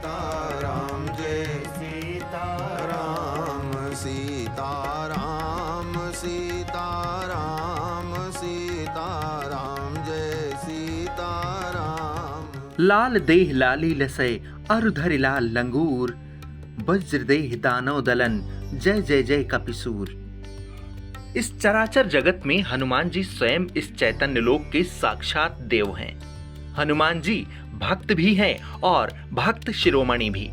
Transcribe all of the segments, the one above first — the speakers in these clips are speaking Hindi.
सीताराम जय सीताराम सीताराम सीताराम सीताराम जय सीताराम। लाल देह लाली लसय अरुधरि लाल लंगूर, वज्र देह दानव दलन जय जय जय कपिसूर। इस चराचर जगत में हनुमान जी स्वयं इस चैतन्य लोक के साक्षात देव हैं। हनुमान जी भक्त भी हैं और भक्त शिरोमणि भी।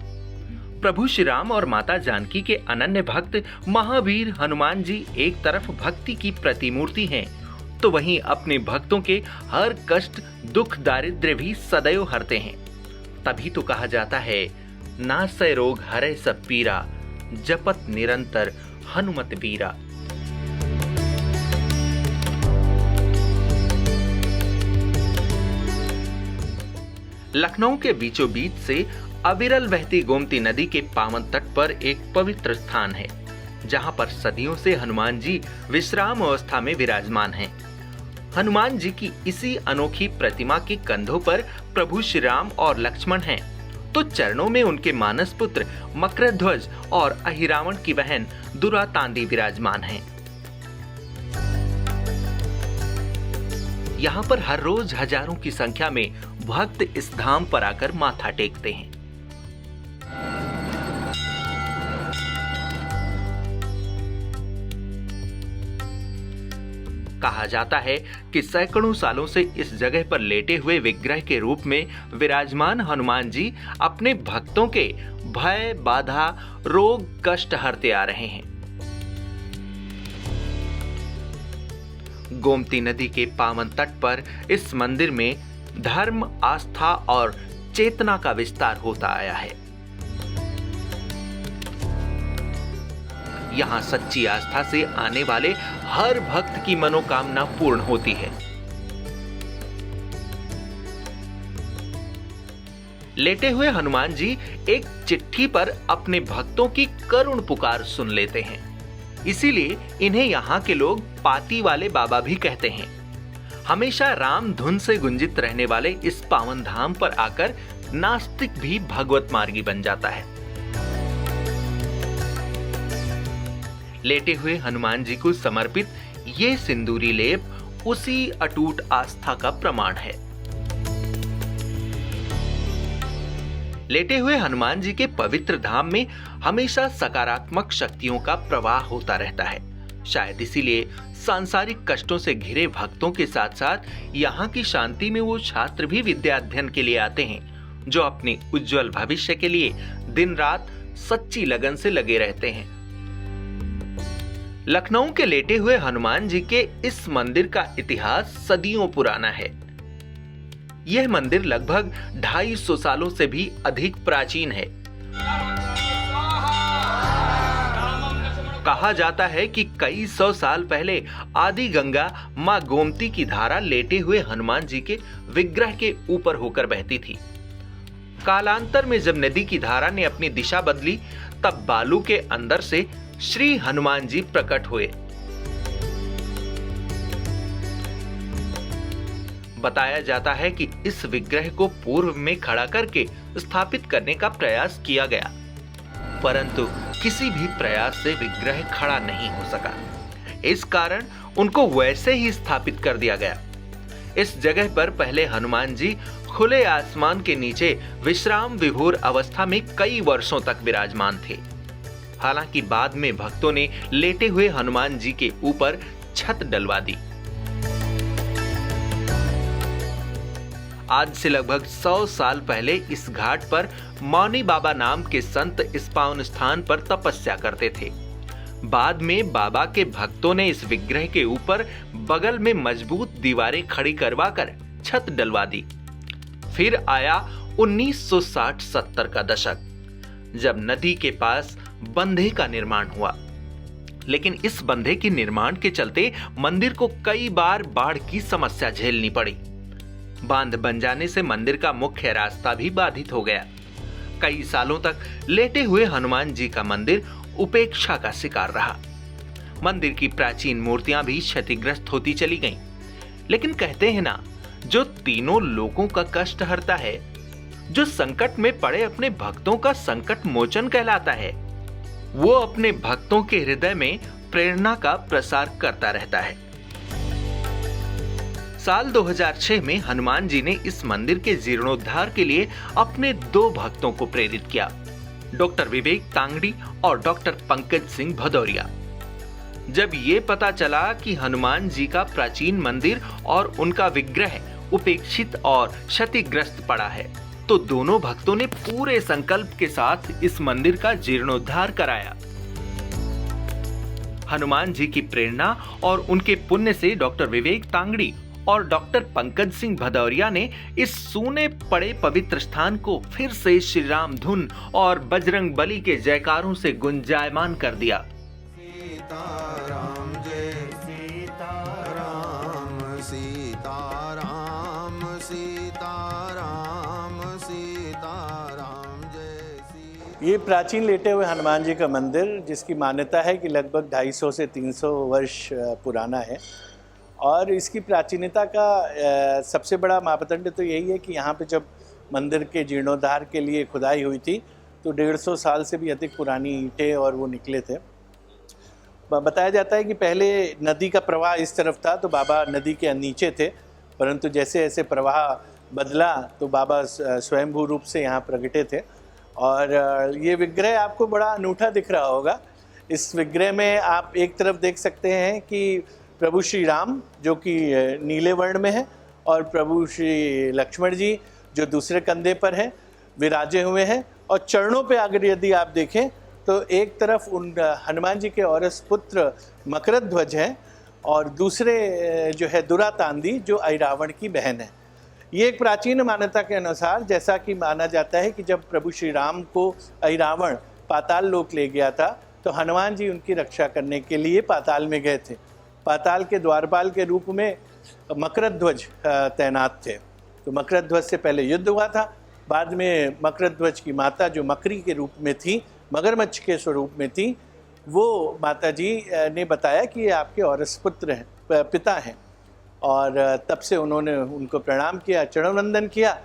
प्रभु श्री राम और माता जानकी के अनन्य भक्त महावीर हनुमान जी एक तरफ भक्ति की प्रतिमूर्ति हैं, तो वहीं अपने भक्तों के हर कष्ट दुख दारिद्र्य भी सदैव हरते हैं। तभी तो कहा जाता है, नासय रोग हरै सब पीरा, जपत निरंतर हनुमत बीरा। लखनऊ के बीचों बीच से अविरल बहती गोमती नदी के पावन तट पर एक पवित्र स्थान है, जहां पर सदियों से हनुमान जी विश्राम अवस्था में विराजमान हैं। हनुमान जी की इसी अनोखी प्रतिमा के कंधों पर प्रभु श्री राम और लक्ष्मण हैं, तो चरणों में उनके मानस पुत्र मकरध्वज और अहिरावण की बहन दुरातांदी विराजमान हैं। यहाँ पर हर रोज हजारों की संख्या में भक्त इस धाम पर आकर माथा टेकते हैं। कहा जाता है कि सैकड़ों सालों से इस जगह पर लेटे हुए विग्रह के रूप में विराजमान हनुमान जी अपने भक्तों के भय, बाधा, रोग, कष्ट हरते आ रहे हैं। गोमती नदी के पावन तट पर इस मंदिर में धर्म, आस्था और चेतना का विस्तार होता आया है। यहाँ सच्ची आस्था से आने वाले हर भक्त की मनोकामना पूर्ण होती है। लेटे हुए हनुमान जी एक चिट्ठी पर अपने भक्तों की करुण पुकार सुन लेते हैं, इसीलिए इन्हें यहाँ के लोग पाती वाले बाबा भी कहते हैं। हमेशा राम धुन से गुंजित रहने वाले इस पावन धाम पर आकर नास्तिक भी भगवत मार्गी बन जाता है। लेटे हुए हनुमान जी को समर्पित ये सिंदूरी लेप उसी अटूट आस्था का प्रमाण है। लेटे हुए हनुमान जी के पवित्र धाम में हमेशा सकारात्मक शक्तियों का प्रवाह होता रहता है। शायद इसीलिए सांसारिक कष्टों से घिरे भक्तों के साथ साथ यहाँ की शांति में वो छात्र भी विद्या अध्ययन के लिए आते हैं, जो अपने उज्जवल भविष्य के लिए दिन रात सच्ची लगन से लगे रहते हैं। लखनऊ के लेटे हुए हनुमान जी के इस मंदिर का इतिहास सदियों पुराना है। यह मंदिर लगभग 250 सालों से भी अधिक प्राचीन है। कहा जाता है कि कई सौ साल पहले आदि गंगा मां गोमती की धारा लेटे हुए हनुमान जी के विग्रह के ऊपर होकर बहती थी। कालांतर में जब नदी की धारा ने अपनी दिशा बदली, तब बालू के अंदर से श्री हनुमान जी प्रकट हुए। बताया जाता है कि इस विग्रह को पूर्व में खड़ा करके स्थापित करने का प्रयास किया गया, परंतु किसी भी प्रयास से विग्रह खड़ा नहीं हो सका। इस कारण उनको वैसे ही स्थापित कर दिया गया। इस जगह पर पहले हनुमान जी खुले आसमान के नीचे विश्राम विभोर अवस्था में कई वर्षों तक विराजमान थे। हालांकि बाद में भक्तों ने लेटे हुए हनुमान जी के ऊपर छत डलवा दी। आज से लगभग 100 साल पहले इस घाट पर मौनी बाबा नाम के संत इस पावन स्थान पर तपस्या करते थे। बाद में बाबा के भक्तों ने इस विग्रह के ऊपर बगल में मजबूत दीवारें खड़ी करवाकर छत डलवा दी। फिर आया 1960-70 का दशक, जब नदी के पास बंधे का निर्माण हुआ। लेकिन इस बंधे के निर्माण के चलते मंदिर को कई बार बाढ़ की समस्या झेलनी पड़ी। बांध बन जाने से मंदिर का मुख्य रास्ता भी बाधित हो गया। कई सालों तक लेटे हुए हनुमान जी का मंदिर उपेक्षा का शिकार रहा। मंदिर की प्राचीन मूर्तियां भी क्षतिग्रस्त होती चली गईं। लेकिन कहते हैं ना, जो तीनों लोगों का कष्ट हरता है, जो संकट में पड़े अपने भक्तों का संकट मोचन कहलाता है। वो अपने भक्तों के हृदय में प्रेरणा का प्रसार करता रहता है। साल 2006 में हनुमान जी ने इस मंदिर के जीर्णोद्धार के लिए अपने 2 भक्तों को प्रेरित किया, डॉक्टर विवेक तांगड़ी और डॉक्टर पंकज सिंह भदौरिया। जब ये पता चला कि हनुमान जी का प्राचीन मंदिर और उनका विग्रह उपेक्षित और क्षतिग्रस्त पड़ा है, तो दोनों भक्तों ने पूरे संकल्प के साथ इस मंदिर का जीर्णोद्धार कराया। हनुमान जी की प्रेरणा और उनके पुण्य से डॉक्टर विवेक तांगड़ी और डॉक्टर पंकज सिंह भदौरिया ने इस सूने पड़े पवित्र स्थान को फिर से श्री राम धुन और बजरंग बली के जयकारों से गुंजायमान कर दिया। सीताराम जय सीताराम, सीताराम सीताराम, सीताराम जय सीताराम। ये प्राचीन लेटे हुए हनुमान जी का मंदिर, जिसकी मान्यता है कि लगभग 250 से 300 वर्ष पुराना है। और इसकी प्राचीनता का सबसे बड़ा मापदंड तो यही है कि यहाँ पे जब मंदिर के जीर्णोद्धार के लिए खुदाई हुई थी तो 150 साल से भी अधिक पुरानी ईंटें और वो निकले थे। बताया जाता है कि पहले नदी का प्रवाह इस तरफ था तो बाबा नदी के नीचे थे, परंतु जैसे जैसे प्रवाह बदला तो बाबा स्वयंभू रूप से यहाँ प्रगटे थे। और ये विग्रह आपको बड़ा अनूठा दिख रहा होगा। इस विग्रह में आप एक तरफ देख सकते हैं कि प्रभु श्री राम जो कि नीले वर्ण में है और प्रभु श्री लक्ष्मण जी जो दूसरे कंधे पर हैं विराजे हुए हैं। और चरणों पे अगर यदि आप देखें तो एक तरफ उन हनुमान जी के औरस पुत्र मकरध्वज हैं और दूसरे जो है दुरातांदी जो ऐरावण की बहन है। ये एक प्राचीन मान्यता के अनुसार जैसा कि माना जाता है कि जब प्रभु श्री राम को ऐरावण पाताल लोक ले गया था तो हनुमान जी उनकी रक्षा करने के लिए पाताल में गए थे। पाताल के द्वारपाल के रूप में मकरध्वज तैनात थे। तो मकरध्वज से पहले युद्ध हुआ था, बाद में मकरध्वज की माता जो मकरी के रूप में थी, मगरमच्छ के स्वरूप में थी, वो माता जी ने बताया कि ये आपके औरस पुत्र हैं, पिता हैं। और तब से उन्होंने उनको प्रणाम किया, चरण वंदन किया।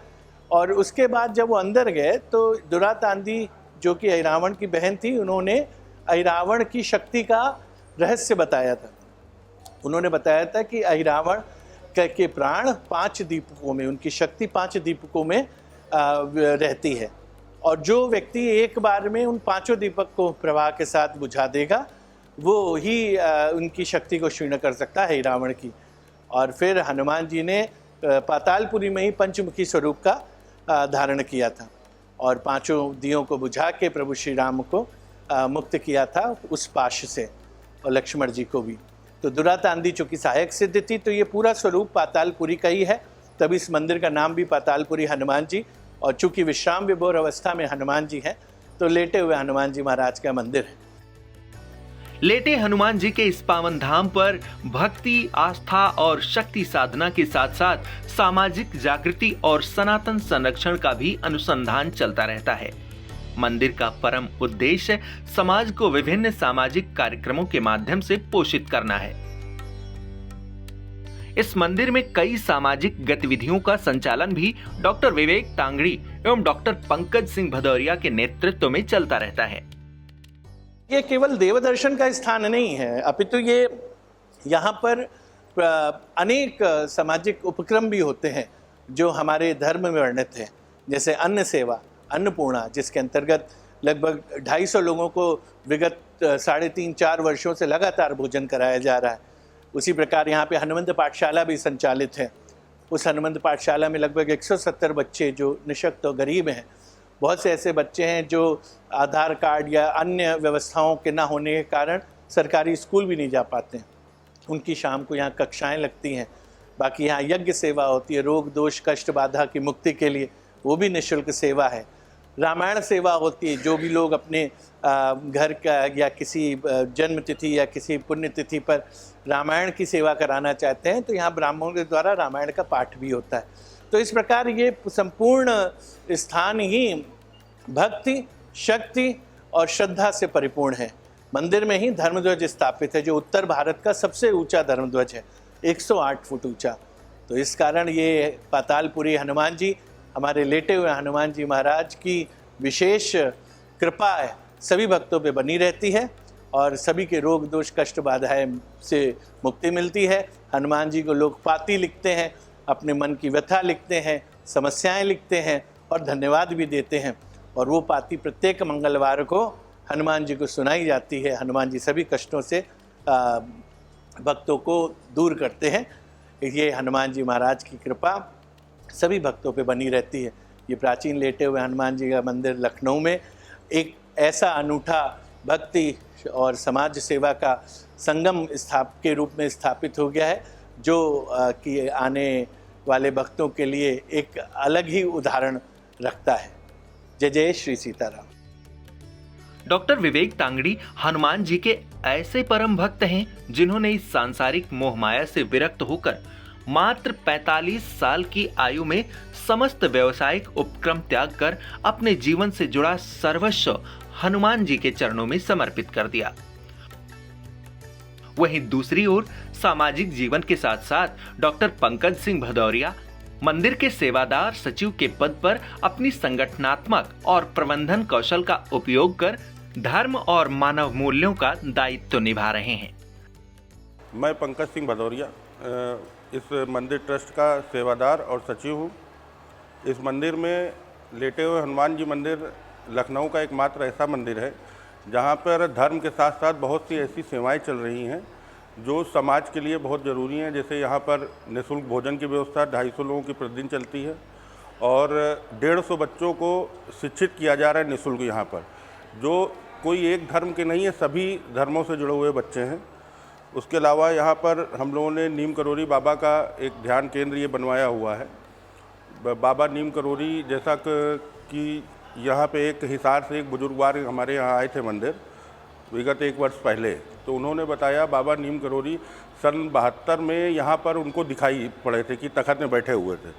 और उसके बाद जब वो अंदर गए तो दुरातांदी जो कि ऐरावण की बहन थी, उन्होंने ऐरावण की शक्ति का रहस्य बताया था। उन्होंने बताया था कि ऐरावण के प्राण 5 दीपकों में, उनकी शक्ति 5 दीपकों में रहती है और जो व्यक्ति एक बार में उन 5 दीपक को प्रवाह के साथ बुझा देगा वो ही उनकी शक्ति को क्षीण कर सकता है ऐरावण की। और फिर हनुमान जी ने पातालपुरी में ही पंचमुखी स्वरूप का धारण किया था और 5 दियों को बुझा के प्रभु श्री राम को मुक्त किया था उस पाश से, और लक्ष्मण जी को भी। तो दुरातांदी चूँकि सहायक सिद्ध थी तो ये पूरा स्वरूप पातालपुरी का ही है, तभी इस मंदिर का नाम भी पातालपुरी हनुमान जी। और चूँकि विश्राम विभोर अवस्था में हनुमान जी हैं तो लेटे हुए हनुमान जी महाराज का मंदिर है। लेटे हनुमान जी के इस पावन धाम पर भक्ति, आस्था और शक्ति साधना के साथ साथ सामाजिक जागृति और सनातन संरक्षण का भी अनुसंधान चलता रहता है। मंदिर का परम उद्देश्य समाज को विभिन्न सामाजिक कार्यक्रमों के माध्यम से पोषित करना है। इस मंदिर में कई सामाजिक गतिविधियों का संचालन भी डॉक्टर विवेक तांगड़ी एवं डॉक्टर पंकज सिंह भदौरिया के नेतृत्व में चलता रहता है। ये केवल देवदर्शन का स्थान नहीं है, अपितु ये यहाँ पर अनेक सामाजिक उपक्रम भी होते हैं जो हमारे धर्म में वर्णित हैं, जैसे अन्न सेवा, अन्नपूर्णा, जिसके अंतर्गत लगभग 250 लोगों को विगत 3.5-4 वर्षों से लगातार भोजन कराया जा रहा है। उसी प्रकार यहाँ पे हनुमंत पाठशाला भी संचालित है। उस हनुमंत पाठशाला में लगभग 170 बच्चे जो निःशक्त और गरीब हैं, बहुत से ऐसे बच्चे हैं जो आधार कार्ड या अन्य व्यवस्थाओं के ना होने के कारण सरकारी स्कूल भी नहीं जा पाते हैं। उनकी शाम को यहाँ कक्षाएं लगती हैं। बाकी यहाँ यज्ञ सेवा होती है, रोग दोष कष्ट बाधा की मुक्ति के लिए, वो भी निःशुल्क सेवा है। रामायण सेवा होती है, जो भी लोग अपने घर का या किसी जन्म तिथि या किसी पुण्य तिथि पर रामायण की सेवा कराना चाहते हैं तो यहाँ ब्राह्मणों के द्वारा रामायण का पाठ भी होता है। तो इस प्रकार ये संपूर्ण स्थान ही भक्ति, शक्ति और श्रद्धा से परिपूर्ण है। मंदिर में ही धर्मध्वज स्थापित है जो उत्तर भारत का सबसे ऊंचा धर्मध्वज है, 108 फुट ऊंचा। तो इस कारण ये पातालपुरी हनुमान जी हमारे लेटे हुए हनुमान जी महाराज की विशेष कृपा सभी भक्तों पे बनी रहती है और सभी के रोग दोष कष्ट बाधाएं से मुक्ति मिलती है। हनुमान जी को लोग पाती लिखते हैं, अपने मन की व्यथा लिखते हैं, समस्याएं लिखते हैं और धन्यवाद भी देते हैं, और वो पाती प्रत्येक मंगलवार को हनुमान जी को सुनाई जाती है। हनुमान जी सभी कष्टों से भक्तों को दूर करते हैं। ये हनुमान जी महाराज की कृपा सभी भक्तों पे बनी रहती है। ये प्राचीन लेटे हुए हनुमान जी का मंदिर लखनऊ में एक ऐसा अनूठा भक्ति और समाज सेवा का संगम के रूप में स्थापित हो गया है, जो कि आने वाले भक्तों के लिए एक अलग ही उदाहरण रखता है। जय जय श्री सीताराम। डॉक्टर विवेक तांगड़ी हनुमान जी के ऐसे परम भक्त हैं जिन्होंने इस सांसारिक मोहमाया से विरक्त होकर मात्र 45 साल की आयु में समस्त व्यवसायिक उपक्रम त्याग कर अपने जीवन से जुड़ा सर्वस्व हनुमान जी के चरणों में समर्पित कर दिया। वहीं दूसरी ओर सामाजिक जीवन के साथ साथ डॉक्टर पंकज सिंह भदौरिया मंदिर के सेवादार सचिव के पद पर अपनी संगठनात्मक और प्रबंधन कौशल का उपयोग कर धर्म और मानव मूल्यों का दायित्व निभा रहे हैं। मैं पंकज सिंह भदौरिया इस मंदिर ट्रस्ट का सेवादार और सचिव हूँ। इस मंदिर में लेटे हुए हनुमान जी मंदिर लखनऊ का एकमात्र ऐसा मंदिर है जहाँ पर धर्म के साथ साथ बहुत सी ऐसी सेवाएं चल रही हैं जो समाज के लिए बहुत ज़रूरी हैं। जैसे यहाँ पर निःशुल्क भोजन की व्यवस्था 250 लोगों की प्रतिदिन चलती है और 150 बच्चों को शिक्षित किया जा रहा है निःशुल्क यहाँ पर, जो कोई एक धर्म के नहीं है, सभी धर्मों से जुड़े हुए बच्चे हैं। उसके अलावा यहाँ पर हम लोगों ने नीम करोरी बाबा का एक ध्यान केंद्र ये बनवाया हुआ है। बाबा नीम करोरी, जैसा कि यहाँ पे एक हिसार से एक बुजुर्गवार हमारे यहाँ आए थे मंदिर विगत 1 वर्ष पहले, तो उन्होंने बताया बाबा नीम करोरी सन 72 में यहाँ पर उनको दिखाई पड़े थे कि तखत में बैठे हुए थे,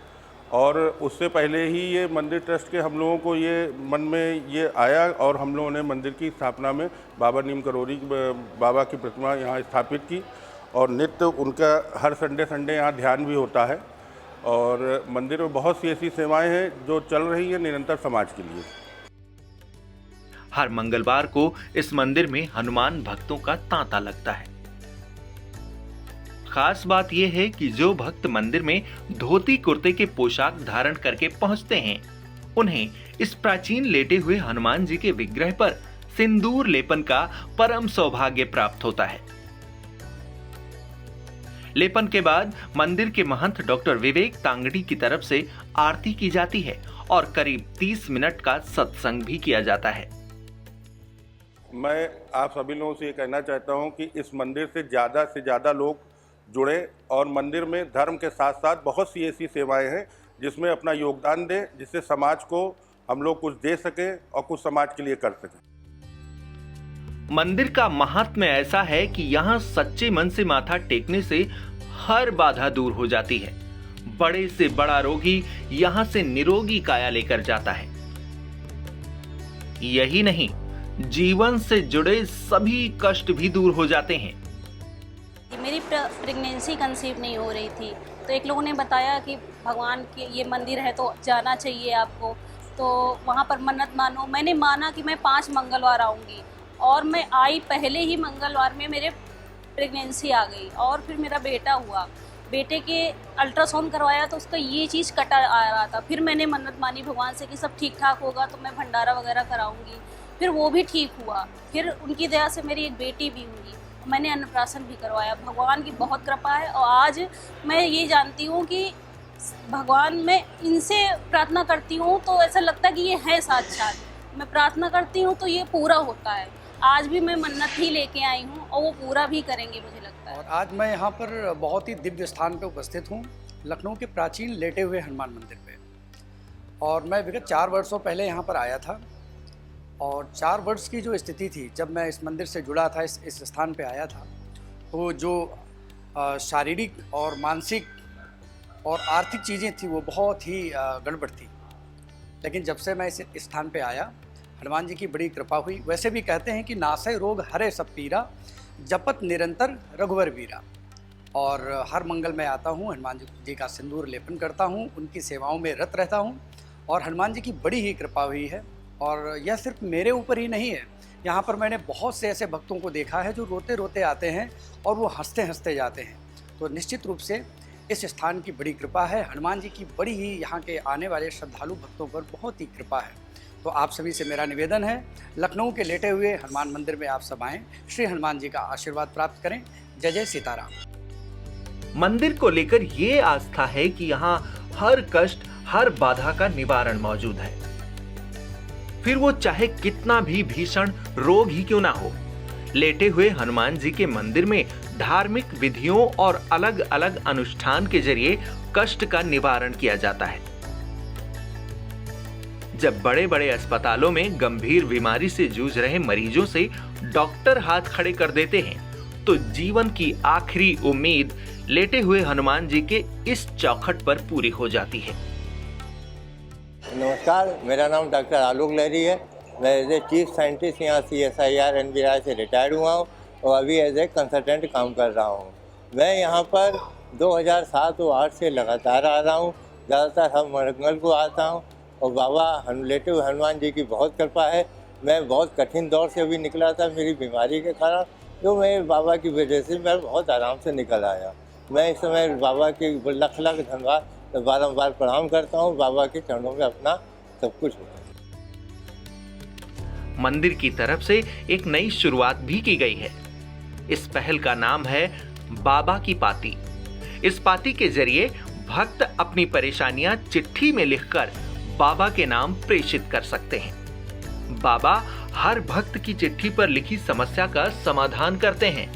और उससे पहले ही ये मंदिर ट्रस्ट के हम लोगों को ये मन में ये आया और हम लोगों ने मंदिर की स्थापना में बाबा नीम करोरी बाबा की प्रतिमा यहाँ स्थापित की और नित्य उनका हर संडे यहाँ ध्यान भी होता है। और मंदिर में बहुत सी ऐसी सेवाएं हैं जो चल रही है निरंतर समाज के लिए। हर मंगलवार को इस मंदिर में हनुमान भक्तों का तांता लगता है। खास बात यह है कि जो भक्त मंदिर में धोती कुर्ते के पोशाक धारण करके पहुंचते हैं, उन्हें इस प्राचीन लेटे हुए हनुमान जी के विग्रह पर सिंदूर लेपन का परम सौभाग्य प्राप्त होता है। लेपन के बाद मंदिर के महंत डॉक्टर विवेक तांगड़ी की तरफ से आरती की जाती है और करीब 30 मिनट का सत्संग भी किया जाता है। मैं आप सभी लोगों से ये कहना चाहता हूँ कि इस मंदिर से ज़्यादा लोग जुड़े और मंदिर में धर्म के साथ साथ बहुत सी ऐसी सेवाएं हैं जिसमें अपना योगदान दें, जिससे समाज को हम लोग कुछ दे सकें और कुछ समाज के लिए कर सकें। मंदिर का महात्म्य ऐसा है कि यहाँ सच्चे मन से माथा टेकने से हर बाधा दूर हो जाती है। बड़े से बड़ा रोगी यहाँ से निरोगी काया लेकर जाता है। यही नहीं, जीवन से जुड़े सभी कष्ट भी दूर हो जाते हैं। मेरी प्रेगनेंसी कंसीव नहीं हो रही थी, तो एक लोगों ने बताया कि भगवान के ये मंदिर है तो जाना चाहिए आपको, तो वहाँ पर मन्नत मानो। मैंने माना कि मैं 5 मंगलवार आऊँगी और मैं आई। पहले ही मंगलवार में मेरे प्रेगनेंसी आ गई और फिर मेरा बेटा हुआ। बेटे के अल्ट्रासाउंड करवाया तो उसका ये चीज़ कटा आ रहा था। फिर मैंने मन्नत मानी भगवान से कि सब ठीक ठाक होगा तो मैं भंडारा वगैरह कराऊंगी। फिर वो भी ठीक हुआ। फिर उनकी दया से मेरी एक बेटी भी हुई। मैंने अन्नप्राशन भी करवाया। भगवान की बहुत कृपा है और आज मैं ये जानती हूँ कि भगवान, मैं इनसे प्रार्थना करती हूँ तो ऐसा लगता है कि ये है साक्षात। मैं प्रार्थना करती हूँ तो ये पूरा होता है। आज भी मैं मन्नत ही लेके आई हूँ और वो पूरा भी करेंगे, मुझे लगता है। और आज मैं यहाँ पर बहुत ही दिव्य स्थान पे उपस्थित हूँ, लखनऊ के प्राचीन लेटे हुए हनुमान मंदिर पे। और मैं विगत 4 वर्षों पहले यहाँ पर आया था और 4 वर्ष की जो स्थिति थी जब मैं इस मंदिर से जुड़ा था, इस स्थान पे आया था, तो जो शारीरिक और मानसिक और आर्थिक चीज़ें थी वो बहुत ही गड़बड़ थी। लेकिन जब से मैं इस स्थान पे आया, हनुमान जी की बड़ी कृपा हुई। वैसे भी कहते हैं कि नासै रोग हरे सब पीरा, जपत निरंतर रघुवर वीरा। और हर मंगल मैं आता हूँ, हनुमान जी का सिंदूर लेपन करता हूँ, उनकी सेवाओं में रत रहता हूँ और हनुमान जी की बड़ी ही कृपा हुई है। और यह सिर्फ मेरे ऊपर ही नहीं है, यहाँ पर मैंने बहुत से ऐसे भक्तों को देखा है जो रोते रोते आते हैं और वो हंसते हंसते जाते हैं। तो निश्चित रूप से इस स्थान की बड़ी कृपा है, हनुमान जी की बड़ी ही यहाँ के आने वाले श्रद्धालु भक्तों पर बहुत ही कृपा है। तो आप सभी से मेरा निवेदन है, लखनऊ के लेटे हुए हनुमान मंदिर में आप सब आएँ, श्री हनुमान जी का आशीर्वाद प्राप्त करें। जय जय सीताराम। मंदिर को लेकर ये आस्था है कि यहाँ हर कष्ट, हर बाधा का निवारण मौजूद है, फिर वो चाहे कितना भी भीषण रोग ही क्यों ना हो। लेटे हुए हनुमान जी के मंदिर में धार्मिक विधियों और अलग अलग अनुष्ठान के जरिए कष्ट का निवारण किया जाता है। जब बड़े बड़े अस्पतालों में गंभीर बीमारी से जूझ रहे मरीजों से डॉक्टर हाथ खड़े कर देते हैं, तो जीवन की आखिरी उम्मीद लेटे हुए हनुमान जी के इस चौखट पर पूरी हो जाती है। नमस्कार, मेरा नाम डॉक्टर आलोक लहरी है। मैं एज ए चीफ साइंटिस्ट यहाँ CSIR NBI से रिटायर्ड हुआ हूँ और अभी एज ए कंसल्टेंट काम कर रहा हूँ। मैं यहाँ पर 2007 और 2008 से लगातार आ रहा हूँ। ज़्यादातर हर मंगल को आता हूँ और बाबा लेटे हुए हनुमान जी की बहुत कृपा है। मैं बहुत कठिन दौर से अभी निकला था मेरी बीमारी के कारण, जो मैं बाबा की वजह से मैं बहुत आराम से निकल आया। मैं इस समय बाबा के लख लख धन्यवाद बारंबार प्रणाम करता हूँ। बाबा के चरणों में अपना सब कुछ होता है। मंदिर की तरफ से एक नई शुरुआत भी की गई है। इस पहल का नाम है बाबा की पाती। इस पाती के जरिए भक्त अपनी परेशानियां चिट्ठी में लिखकर बाबा के नाम प्रेषित कर सकते हैं। बाबा हर भक्त की चिट्ठी पर लिखी समस्या का समाधान करते हैं।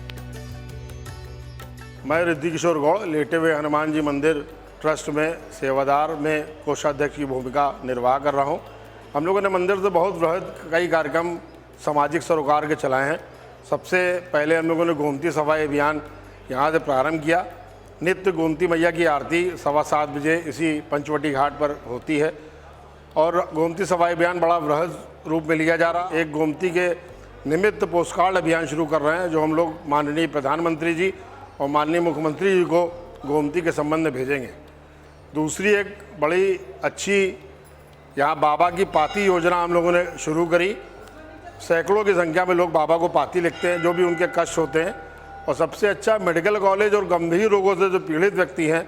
मैं रिद्धि किशोर गौड़ लेटे हुए हनुमान जी मंदिर ट्रस्ट में सेवादार में कोषाध्यक्ष की भूमिका निर्वाह कर रहा हूं। हम लोगों ने मंदिर से बहुत बृहद कई कार्यक्रम सामाजिक सरोकार के चलाए हैं। सबसे पहले हम लोगों ने गोमती सफाई अभियान यहाँ से प्रारंभ किया। नित्य गोमती मैया की आरती 7:15 बजे इसी पंचवटी घाट पर होती है और गोमती सफाई अभियान बड़ा बृहद रूप में लिया जा रहा। एक गोमती के निमित्त पोस्टकार्ड अभियान शुरू कर रहे हैं, जो हम लोग माननीय प्रधानमंत्री जी और माननीय मुख्यमंत्री जी को गोमती के संबंध में भेजेंगे। दूसरी एक बड़ी अच्छी यहाँ बाबा की पाती योजना हम लोगों ने शुरू करी। सैकड़ों की संख्या में लोग बाबा को पाती लिखते हैं, जो भी उनके कष्ट होते हैं। और सबसे अच्छा, मेडिकल कॉलेज और गंभीर रोगों से जो पीड़ित व्यक्ति हैं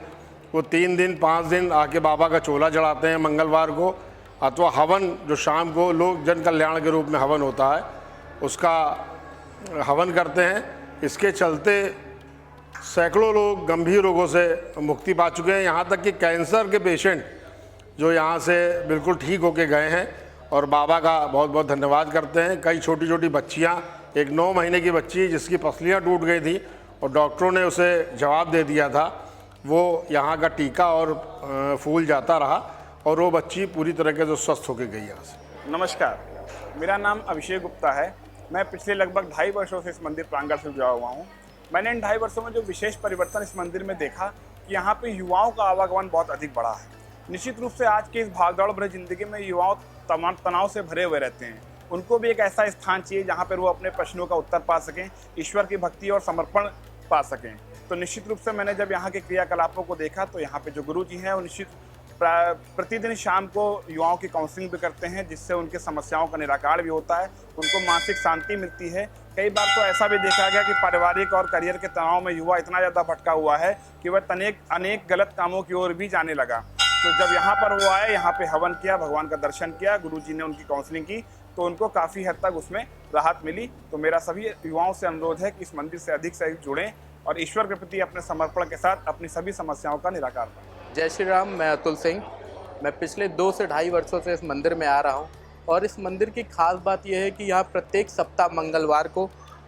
वो 3 दिन 5 दिन आके बाबा का चोला चढ़ाते हैं मंगलवार को, अथवा हवन जो शाम को लोग जन कल्याण के रूप में हवन होता है उसका हवन करते हैं। इसके चलते सैकड़ों लोग गंभीर रोगों से मुक्ति पा चुके हैं। यहाँ तक कि कैंसर के पेशेंट जो यहाँ से बिल्कुल ठीक होके गए हैं और बाबा का बहुत बहुत धन्यवाद करते हैं। कई छोटी छोटी बच्चियाँ, एक 9 महीने की बच्ची जिसकी पसलियाँ टूट गई थी और डॉक्टरों ने उसे जवाब दे दिया था, वो यहाँ का टीका और फूल जाता रहा और वो बच्ची पूरी तरीके से स्वस्थ होकर गई यहाँ से। नमस्कार, मेरा नाम अभिषेक गुप्ता है। मैं पिछले लगभग 2.5 वर्षों से इस मंदिर प्रांगण से जुड़ा हुआ हूँ। मैंने इन 2.5 वर्षों में जो विशेष परिवर्तन इस मंदिर में देखा कि यहाँ पे युवाओं का आवागमन बहुत अधिक बढ़ा है। निश्चित रूप से आज के इस भागदौड़ भरी जिंदगी में युवाओं तनाव से भरे हुए रहते हैं। उनको भी एक ऐसा स्थान चाहिए जहाँ पर वो अपने प्रश्नों का उत्तर पा सकें, ईश्वर की भक्ति और समर्पण पा सकें। तो निश्चित रूप से मैंने जब यहाँ के क्रियाकलापों को देखा तो यहाँ पे जो गुरु जी हैं वो निश्चित प्रतिदिन शाम को युवाओं की काउंसलिंग भी करते हैं, जिससे उनके समस्याओं का निराकरण भी होता है, उनको मानसिक शांति मिलती है। कई बार तो ऐसा भी देखा गया कि पारिवारिक और करियर के तनाव में युवा इतना ज़्यादा भटका हुआ है कि वह अनेक गलत कामों की ओर भी जाने लगा। तो जब यहाँ पर वो आए, यहाँ पे हवन किया, भगवान का दर्शन किया, गुरुजी ने उनकी काउंसलिंग की, तो उनको काफ़ी हद तक उसमें राहत मिली। तो मेरा सभी युवाओं से अनुरोध है कि इस मंदिर से अधिक जुड़ें और ईश्वर के प्रति अपने समर्पण के साथ अपनी सभी समस्याओं का निराकरण करें। जय श्री राम। मैं अतुल सिंह। मैं पिछले 2 से 2.5 वर्षों से इस मंदिर में आ रहा हूँ और इस मंदिर की खास बात यह है कि यहाँ प्रत्येक सप्ताह मंगलवार को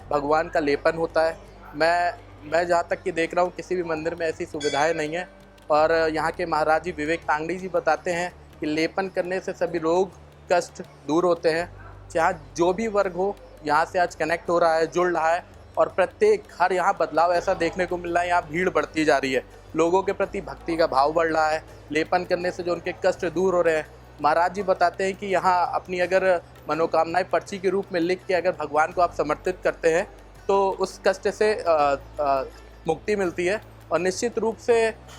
भगवान का लेपन होता है। मैं जहाँ तक कि देख रहा हूँ किसी भी मंदिर में ऐसी सुविधाएं नहीं है। और यहाँ के महाराज जी विवेक तांगड़ी जी बताते हैं कि लेपन करने से सभी रोग कष्ट दूर होते हैं। चाहे जो भी वर्ग हो, यहाँ से आज कनेक्ट हो रहा है, जुड़ रहा है और प्रत्येक हर यहाँ बदलाव ऐसा देखने को मिल रहा है। यहाँ भीड़ बढ़ती जा रही है, लोगों के प्रति भक्ति का भाव बढ़ रहा है। लेपन करने से जो उनके कष्ट दूर हो रहे हैं। महाराज जी बताते हैं कि यहाँ अपनी अगर मनोकामनाएं पर्ची के रूप में लिख के अगर भगवान को आप समर्पित करते हैं तो उस कष्ट से मुक्ति मिलती है। और निश्चित रूप से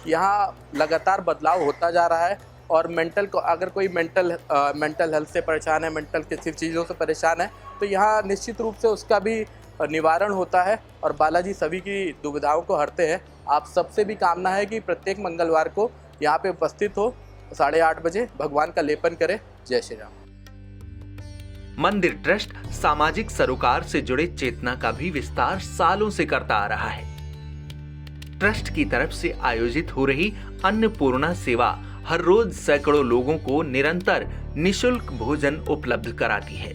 यहाँ लगातार बदलाव होता जा रहा है और मेंटल को अगर कोई मेंटल हेल्थ से परेशान है, मेंटल किसी चीज़ों से परेशान है, तो यहाँ निश्चित रूप से उसका भी निवारण होता है और बालाजी सभी की दुविधाओं को हरते हैं। आप सबसे भी कामना है कि प्रत्येक मंगलवार को यहाँ पे उपस्थित हो, 8:30 बजे भगवान का लेपन करें। जय श्री राम। मंदिर ट्रस्ट सामाजिक सरोकार से जुड़े चेतना का भी विस्तार सालों से करता आ रहा है। ट्रस्ट की तरफ से आयोजित हो रही अन्नपूर्णा सेवा हर रोज सैकड़ों लोगों को निरंतर निशुल्क भोजन उपलब्ध कराती है।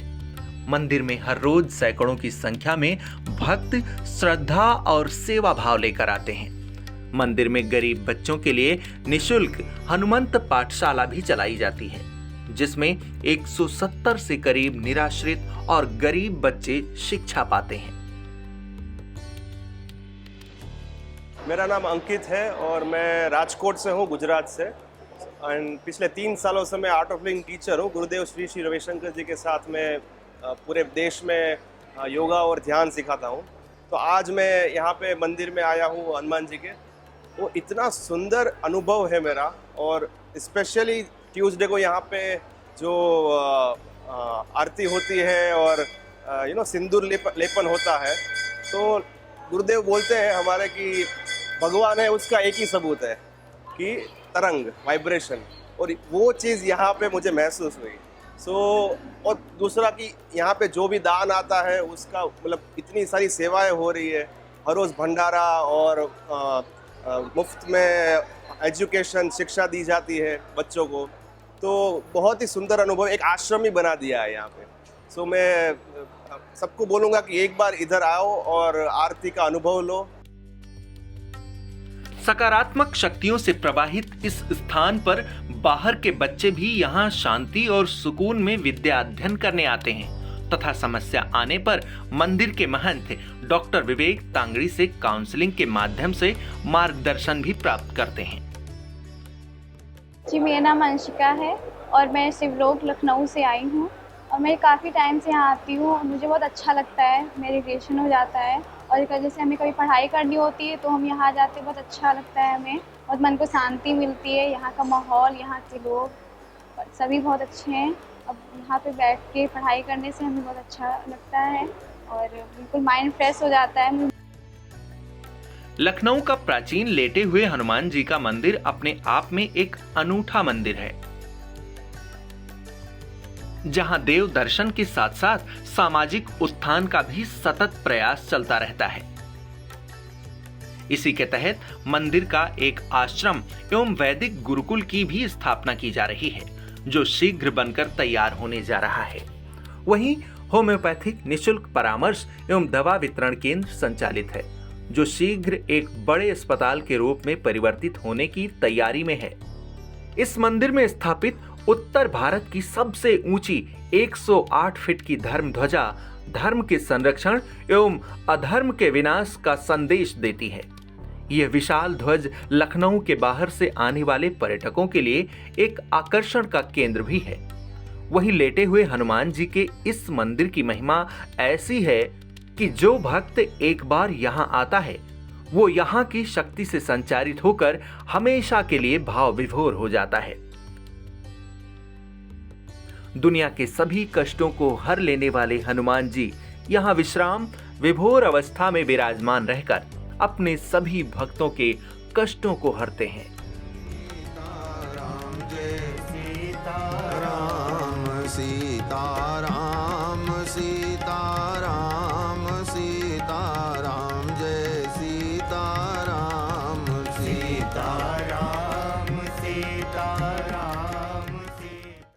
मंदिर में हर रोज सैकड़ों की संख्या में भक्त श्रद्धा और सेवा भाव लेकर आते हैं। मंदिर में गरीब बच्चों के लिए निशुल्क हनुमंत पाठशाला भी चलाई जाती है, जिसमें 170 से करीब निराश्रित और गरीब बच्चे शिक्षा पाते हैं। मेरा नाम अंकित है और मैं राजकोट से हूँ, गुजरात से। एंड पिछले 3 सालों से मैं आर्ट ऑफ लिविंग टीचर हूँ। गुरुदेव श्री श्री रविशंकर जी के साथ मैं पूरे देश में योगा और ध्यान सिखाता हूँ। तो आज मैं यहाँ पे मंदिर में आया हूँ हनुमान जी के। वो इतना सुंदर अनुभव है मेरा, और स्पेशली ट्यूसडे को यहाँ पे जो आरती होती है और सिंदूर लेपन होता है, तो गुरुदेव बोलते हैं हमारे कि भगवान है उसका एक ही सबूत है कि तरंग, वाइब्रेशन, और वो चीज़ यहाँ पे मुझे महसूस हुई। और दूसरा कि यहाँ पे जो भी दान आता है उसका मतलब इतनी सारी सेवाएं हो रही है, हर रोज़ भंडारा और मुफ्त में एजुकेशन शिक्षा दी जाती है बच्चों को। तो बहुत ही सुंदर अनुभव, एक आश्रम ही बना दिया है यहाँ पे। मैं सबको बोलूँगा कि एक बार इधर आओ और आरती का अनुभव लो। सकारात्मक शक्तियों से प्रवाहित इस स्थान पर बाहर के बच्चे भी यहाँ शांति और सुकून में विद्या अध्ययन करने आते हैं तथा समस्या आने पर मंदिर के महंत डॉक्टर विवेक तांगड़ी से काउंसलिंग के माध्यम से मार्गदर्शन भी प्राप्त करते हैं। जी, मेरा नाम अंशिका है और मैं शिवलोक लखनऊ से आई हूँ और मैं काफ़ी टाइम से यहाँ आती हूँ और मुझे बहुत अच्छा लगता है, मेडिटेशन हो जाता है। और जैसे हमें कभी पढ़ाई करनी होती है तो हम यहाँ जाते हैं, बहुत अच्छा लगता है हमें, और मन को शांति मिलती है। यहाँ का माहौल, यहाँ के लोग सभी बहुत अच्छे हैं। अब यहाँ पे बैठ के पढ़ाई करने से हमें बहुत अच्छा लगता है और बिल्कुल माइंड फ्रेश हो जाता है। लखनऊ का प्राचीन लेटे हुए हनुमान जी का मंदिर अपने आप में एक अनूठा मंदिर है, जहां देव दर्शन के साथ साथ सामाजिक उत्थान का भी सतत प्रयास चलता रहता है। इसी के तहत मंदिर का एक आश्रम एवं वैदिक गुरुकुल की भी स्थापना की जा रही है, जो शीघ्र बनकर तैयार होने जा रहा है। वहीं होम्योपैथिक निशुल्क परामर्श एवं दवा वितरण केंद्र संचालित है, जो शीघ्र एक बड़े अस्पताल के रूप में परिवर्तित होने की तैयारी में है। इस मंदिर में स्थापित उत्तर भारत की सबसे ऊंची 108 फीट की धर्म ध्वजा धर्म के संरक्षण एवं अधर्म के विनाश का संदेश देती है। यह विशाल ध्वज लखनऊ के बाहर से आने वाले पर्यटकों के लिए एक आकर्षण का केंद्र भी है। वहीं लेटे हुए हनुमान जी के इस मंदिर की महिमा ऐसी है कि जो भक्त एक बार यहाँ आता है, वो यहाँ की शक्ति से संचारित होकर हमेशा के लिए भाव विभोर हो जाता है। दुनिया के सभी कष्टों को हर लेने वाले हनुमान जी यहाँ विश्राम विभोर अवस्था में विराजमान रहकर अपने सभी भक्तों के कष्टों को हरते हैं।